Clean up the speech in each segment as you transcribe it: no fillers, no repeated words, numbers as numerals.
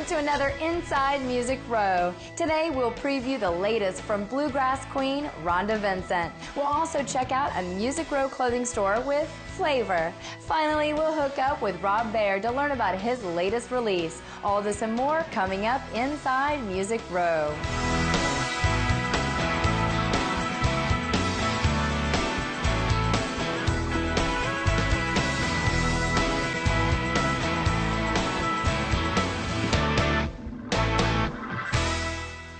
Welcome to another Inside Music Row. Today we'll preview the latest from bluegrass queen Rhonda Vincent. We'll also check out a Music Row clothing store with flavor. Finally, we'll hook up with Rob Baird to learn about his latest release. All this and more coming up Inside Music Row.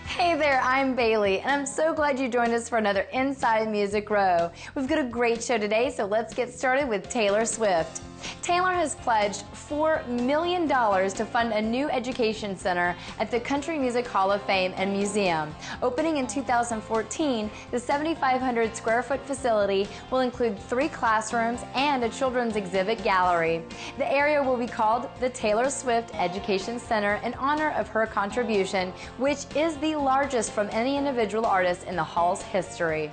Hey there, I'm Bailey, and I'm so glad you joined us for another Inside Music Row. We've got a great show today, so let's get started with Taylor Swift. Taylor has pledged $4 million to fund a new education center at the Country Music Hall of Fame and Museum. Opening in 2014, the 7,500 square foot facility will include 3 classrooms and a children's exhibit gallery. The area will be called the Taylor Swift Education Center in honor of her contribution, which is the largest from any individual artist in the Hall's history.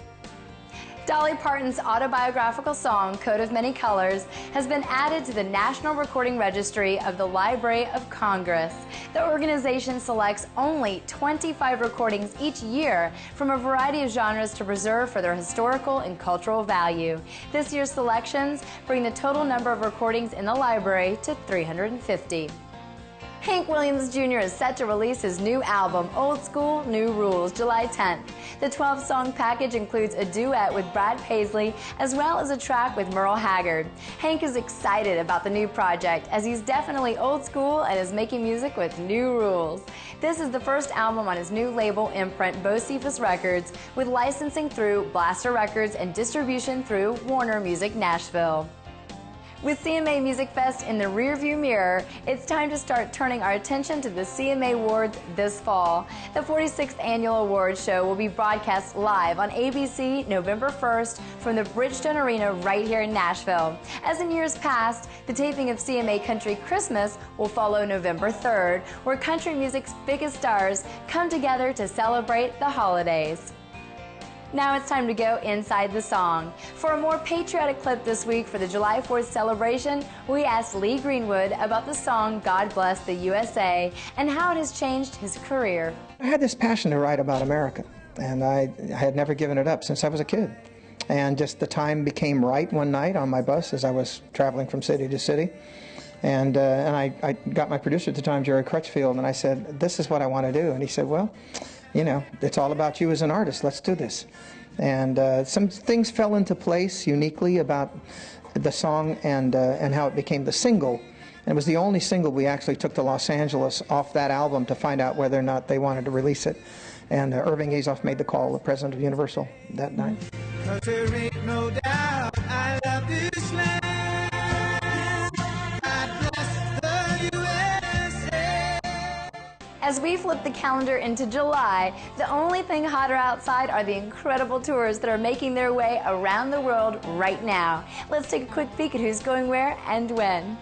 Dolly Parton's autobiographical song, Coat of Many Colors, has been added to the National Recording Registry of the Library of Congress. The organization selects only 25 recordings each year from a variety of genres to preserve for their historical and cultural value. This year's selections bring the total number of recordings in the library to 350. Hank Williams Jr. is set to release his new album, Old School, New Rules, July 10th. The 12-song package includes a duet with Brad Paisley as well as a track with Merle Haggard. Hank is excited about the new project as he's definitely old school and is making music with new rules. This is the first album on his new label imprint, Bocephus Records, with licensing through Blaster Records and distribution through Warner Music Nashville. With CMA Music Fest in the rearview mirror, it's time to start turning our attention to the CMA Awards this fall. The 46th Annual Awards Show will be broadcast live on ABC November 1st from the Bridgestone Arena right here in Nashville. As in years past, the taping of CMA Country Christmas will follow November 3rd, where country music's biggest stars come together to celebrate the holidays. Now it's time to go inside the song. For a more patriotic clip this week for the July 4th celebration, we asked Lee Greenwood about the song God Bless the USA and how it has changed his career. I had this passion to write about America, and I had never given it up since I was a kid. And just the time became right one night on my bus as I was traveling from city to city. And I got my producer at the time, Jerry Crutchfield, and I said, "This is what I want to do." And he said, "Well, you know, it's all about you as an artist. Let's do this." And some things fell into place uniquely about the song and how it became the single. And it was the only single we actually took to Los Angeles off that album to find out whether or not they wanted to release it. And Irving Azoff made the call, the president of Universal, that night. 'Cause there ain't no doubt I love this land. As we flip the calendar into July, the only thing hotter outside are the incredible tours that are making their way around the world right now. Let's take a quick peek at who's going where and when.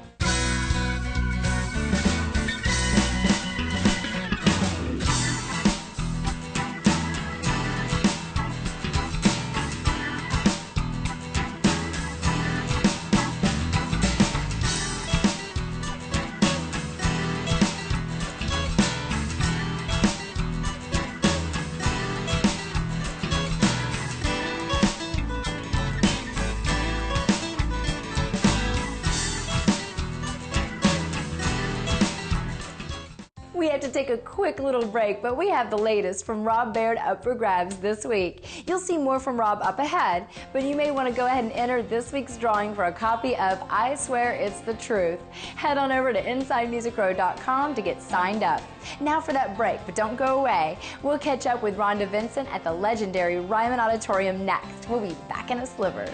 We have to take a quick little break, but we have the latest from Rob Baird up for grabs this week. You'll see more from Rob up ahead, but you may want to go ahead and enter this week's drawing for a copy of I Swear It's the Truth. Head on over to InsideMusicRow.com to get signed up. Now for that break, but don't go away. We'll catch up with Rhonda Vincent at the legendary Ryman Auditorium next. We'll be back in a sliver.